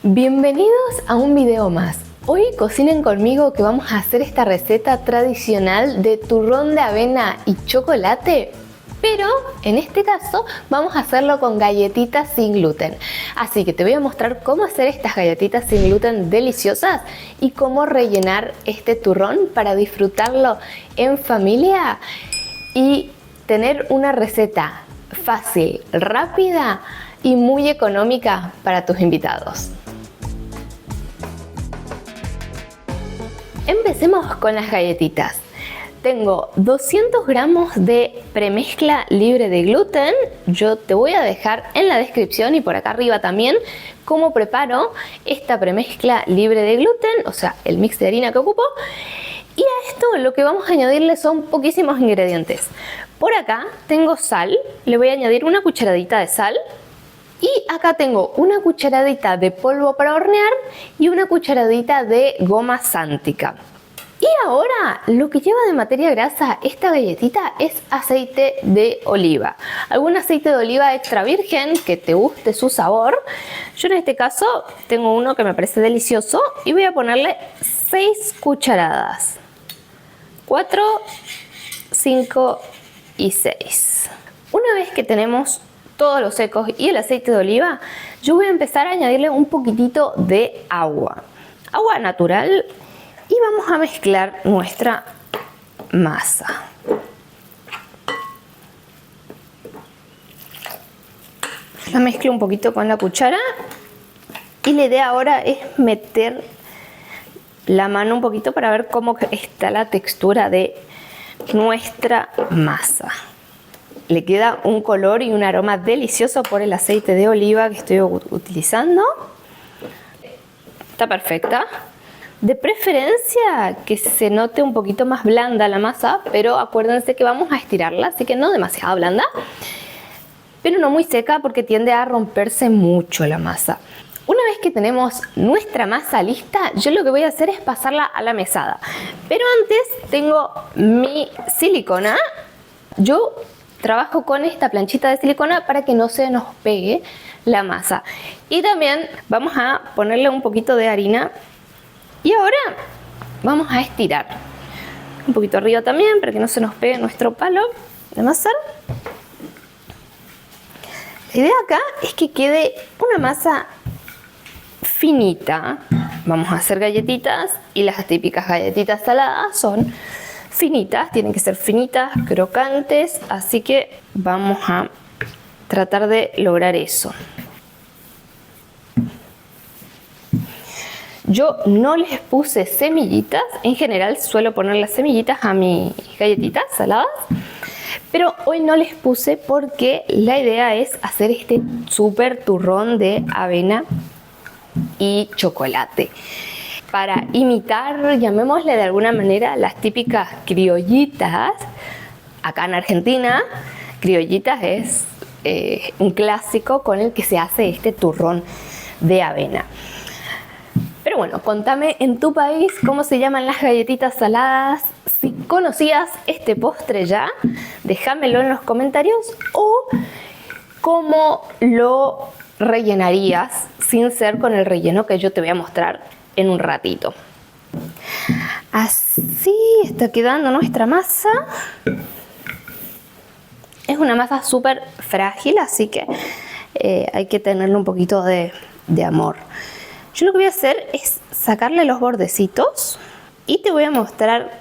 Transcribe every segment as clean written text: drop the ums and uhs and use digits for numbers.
Bienvenidos a un video más. Hoy cocinen conmigo que vamos a hacer esta receta tradicional de turrón de avena y chocolate, pero en este caso vamos a hacerlo con galletitas sin gluten. Así que te voy a mostrar cómo hacer estas galletitas sin gluten deliciosas y cómo rellenar este turrón para disfrutarlo en familia y tener una receta fácil, rápida y muy económica para tus invitados. Empecemos con las galletitas. Tengo 200 gramos de premezcla libre de gluten. Yo te voy a dejar en la descripción y por acá arriba también cómo preparo esta premezcla libre de gluten, o sea, el mix de harina que ocupo. Y a esto lo que vamos a añadirle son poquísimos ingredientes. Por acá tengo sal, le voy a añadir una cucharadita de sal. Y acá tengo una cucharadita de polvo para hornear y una cucharadita de goma sántica. Y ahora lo que lleva de materia grasa esta galletita es aceite de oliva. Algún aceite de oliva extra virgen que te guste su sabor. Yo en este caso tengo uno que me parece delicioso y voy a ponerle 6 cucharadas. 4, 5 y 6. Una vez que tenemos todos los secos y el aceite de oliva, yo voy a empezar a añadirle un poquitito de agua natural y vamos a mezclar nuestra masa. La mezclo un poquito con la cuchara y la idea ahora es meter la mano un poquito para ver cómo está la textura de nuestra masa. Le queda un color y un aroma delicioso por el aceite de oliva que estoy utilizando. Está perfecta. De preferencia que se note un poquito más blanda la masa, pero acuérdense que vamos a estirarla, así que no demasiado blanda, pero no muy seca porque tiende a romperse mucho la masa. Una vez que tenemos nuestra masa lista, yo lo que voy a hacer es pasarla a la mesada. Pero antes tengo mi silicona. Yo trabajo con esta planchita de silicona para que no se nos pegue la masa. Y también vamos a ponerle un poquito de harina. Y ahora vamos a estirar. Un poquito arriba también para que no se nos pegue nuestro palo de amasar. La idea acá es que quede una masa finita. Vamos a hacer galletitas y las típicas galletitas saladas son finitas, tienen que ser finitas, crocantes, así que vamos a tratar de lograr eso. Yo no les puse semillitas, en general suelo poner las semillitas a mis galletitas saladas, pero hoy no les puse porque la idea es hacer este súper turrón de avena y chocolate. Para imitar, llamémosle de alguna manera, las típicas criollitas. Acá en Argentina, criollitas es un clásico con el que se hace este turrón de avena. Pero bueno, contame en tu país cómo se llaman las galletitas saladas. Si conocías este postre ya, déjamelo en los comentarios o cómo lo rellenarías sin ser con el relleno que yo te voy a mostrar en un ratito. Así está quedando nuestra masa. Es una masa súper frágil, así que hay que tenerle un poquito de amor. Yo lo que voy a hacer es sacarle los bordecitos y te voy a mostrar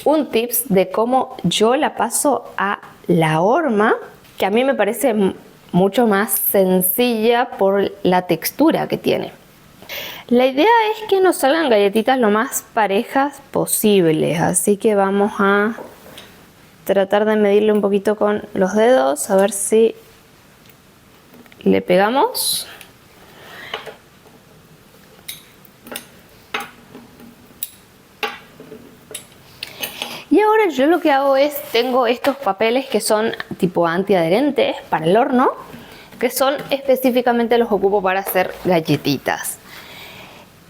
un tips de cómo yo la paso a la horma, que a mí me parece mucho más sencilla por la textura que tiene. La idea es que nos salgan galletitas lo más parejas posibles, así que vamos a tratar de medirle un poquito con los dedos, a ver si le pegamos. Y ahora yo lo que hago es, tengo estos papeles que son tipo antiadherentes para el horno, que son específicamente los ocupo para hacer galletitas.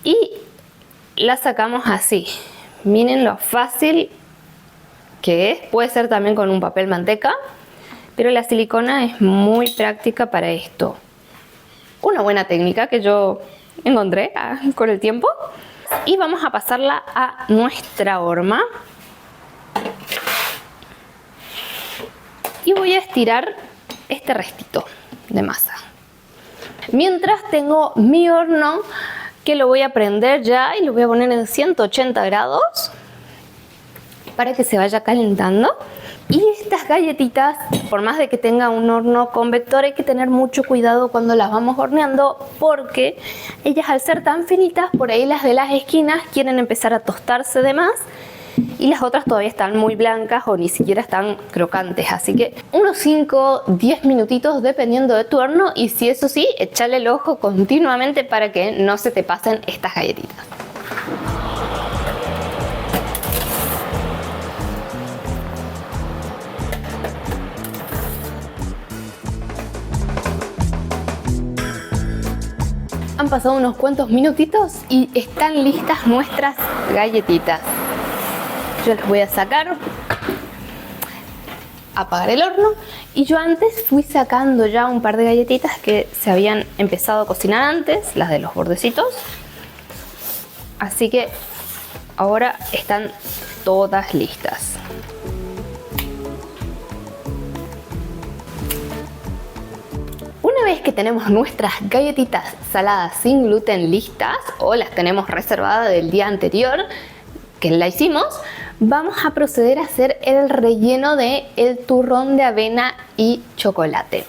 Y las sacamos así. Miren lo fácil que es. Puede ser también con un papel manteca, pero la silicona es muy práctica para esto. Una buena técnica que yo encontré con el tiempo. Y vamos a pasarla a nuestra horma. Y voy a estirar este restito de masa. Mientras tengo mi horno que lo voy a prender ya y lo voy a poner en 180 grados para que se vaya calentando. Y estas galletitas, por más de que tenga un horno convector, hay que tener mucho cuidado cuando las vamos horneando, porque ellas, al ser tan finitas, por ahí las de las esquinas quieren empezar a tostarse de más y las otras todavía están muy blancas o ni siquiera están crocantes. Así que unos 5-10 minutitos dependiendo de tu horno, y si eso sí, échale el ojo continuamente para que no se te pasen estas galletitas. Han pasado unos cuantos minutitos y están listas nuestras galletitas. Yo las voy a sacar, apagar el horno, y yo antes fui sacando ya un par de galletitas que se habían empezado a cocinar antes, las de los bordecitos. Así que ahora están todas listas. Una vez que tenemos nuestras galletitas saladas sin gluten listas, o las tenemos reservadas del día anterior que la hicimos, vamos a proceder a hacer el relleno del turrón de avena y chocolate.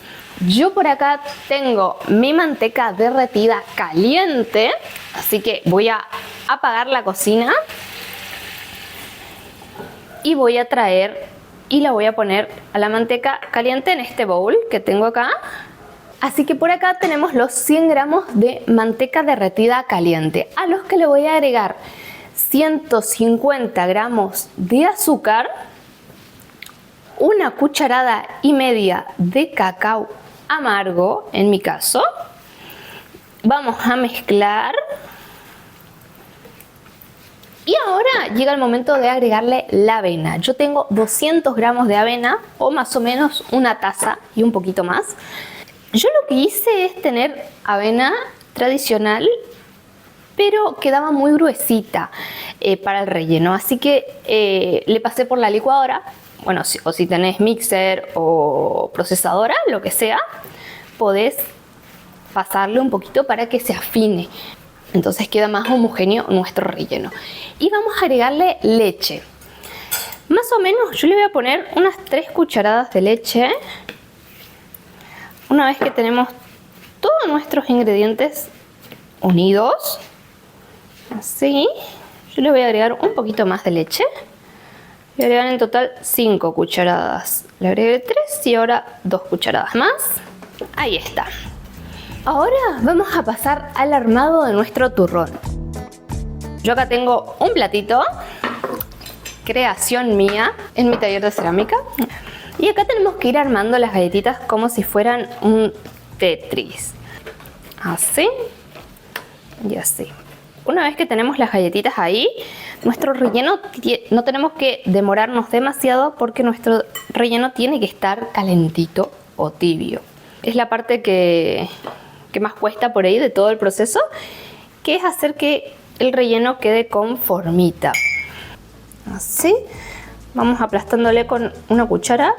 Yo por acá tengo mi manteca derretida caliente, así que voy a apagar la cocina y voy a traer y la voy a poner a la manteca caliente en este bowl que tengo acá. Así que por acá tenemos los 100 gramos de manteca derretida caliente, a los que le voy a agregar 150 gramos de azúcar, una cucharada y media de cacao amargo, en mi caso. Vamos a mezclar. Y ahora llega el momento de agregarle la avena. Yo tengo 200 gramos de avena, o más o menos una taza y un poquito más. Yo lo que hice es tener avena tradicional, pero quedaba muy gruesita para el relleno. Así que le pasé por la licuadora. Bueno, o si tenés mixer o procesadora, lo que sea, podés pasarle un poquito para que se afine. Entonces queda más homogéneo nuestro relleno. Y vamos a agregarle leche. Más o menos yo le voy a poner unas 3 cucharadas de leche. Una vez que tenemos todos nuestros ingredientes unidos, así, yo le voy a agregar un poquito más de leche. Voy a agregar en total 5 cucharadas. Le agregué 3 y ahora 2 cucharadas más. Ahí está. Ahora vamos a pasar al armado de nuestro turrón. Yo acá tengo un platito, creación mía, en mi taller de cerámica. Y acá tenemos que ir armando las galletitas como si fueran un Tetris. Así y así. Una vez que tenemos las galletitas ahí, nuestro relleno no tenemos que demorarnos demasiado, porque nuestro relleno tiene que estar calentito o tibio. Es la parte que más cuesta por ahí de todo el proceso, que es hacer que el relleno quede con formita. Así. Vamos aplastándole con una cuchara.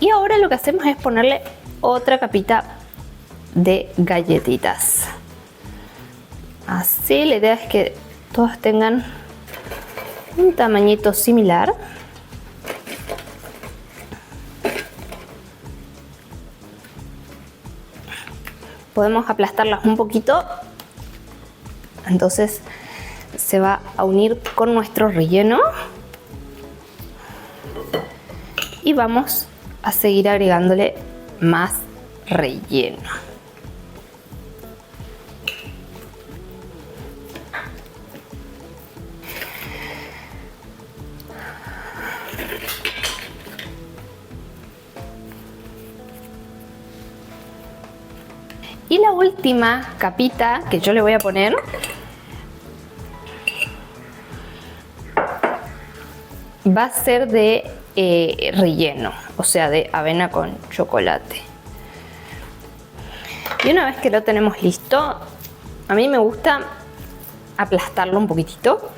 Y ahora lo que hacemos es ponerle otra capita de galletitas. Así, la idea es que todas tengan un tamañito similar. Podemos aplastarlas un poquito. Entonces se va a unir con nuestro relleno. Y vamos a seguir agregándole más relleno. Y la última capita que yo le voy a poner va a ser de relleno, o sea, de avena con chocolate. Y una vez que lo tenemos listo, a mí me gusta aplastarlo un poquitito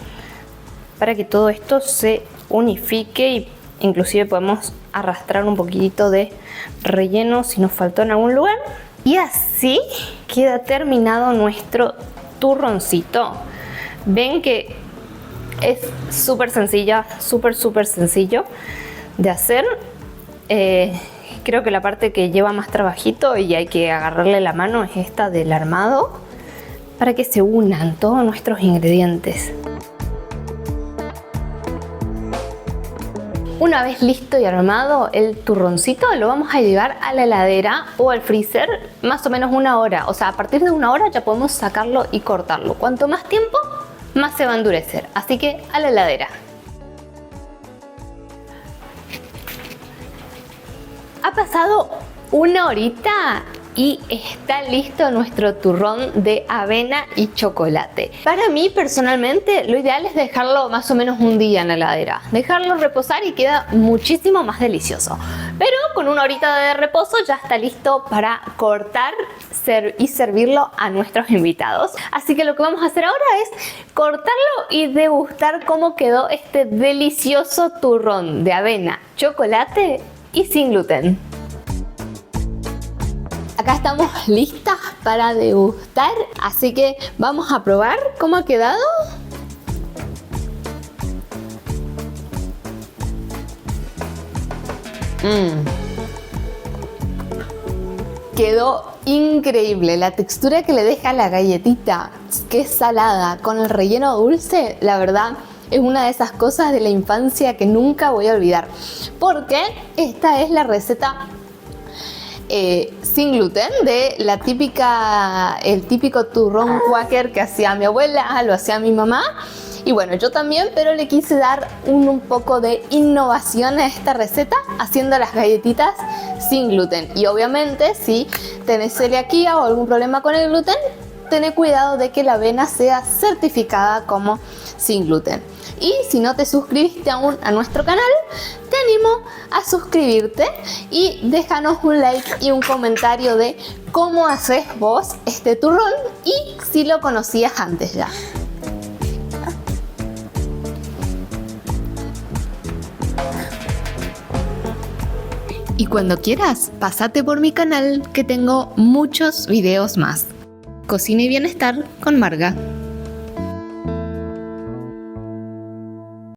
para que todo esto se unifique y inclusive podemos arrastrar un poquitito de relleno si nos faltó en algún lugar. Y así queda terminado nuestro turroncito. Ven que es súper sencilla, súper sencillo de hacer. Creo que la parte que lleva más trabajito y hay que agarrarle la mano es esta del armado para que se unan todos nuestros ingredientes. Una vez listo y armado el turroncito, lo vamos a llevar a la heladera o al freezer más o menos 1 hora. O sea, a partir de 1 hora ya podemos sacarlo y cortarlo. Cuanto más tiempo, más se va a endurecer. Así que a la heladera. Ha pasado 1 horita y está listo nuestro turrón de avena y chocolate. Para mí personalmente lo ideal es dejarlo más o menos 1 día en la heladera, dejarlo reposar y queda muchísimo más delicioso. Pero con 1 horita de reposo ya está listo para cortar y servirlo a nuestros invitados. Así que lo que vamos a hacer ahora es cortarlo y degustar cómo quedó este delicioso turrón de avena, chocolate y sin gluten. Acá estamos listas para degustar, así que vamos a probar cómo ha quedado. Quedó increíble. La textura que le deja la galletita, que es salada, con el relleno dulce, la verdad es una de esas cosas de la infancia que nunca voy a olvidar. Porque esta es la receta sin gluten de el típico turrón Quaker que hacía mi abuela, lo hacía mi mamá y bueno, yo también, pero le quise dar un poco de innovación a esta receta haciendo las galletitas sin gluten. Y obviamente si tenés celiaquía o algún problema con el gluten, ten cuidado de que la avena sea certificada como sin gluten. Y si no te suscribiste aún a nuestro canal, te animo a suscribirte y déjanos un like y un comentario de cómo haces vos este turrón y si lo conocías antes ya. Y cuando quieras, pásate por mi canal que tengo muchos videos más. Cocina y bienestar con Marga.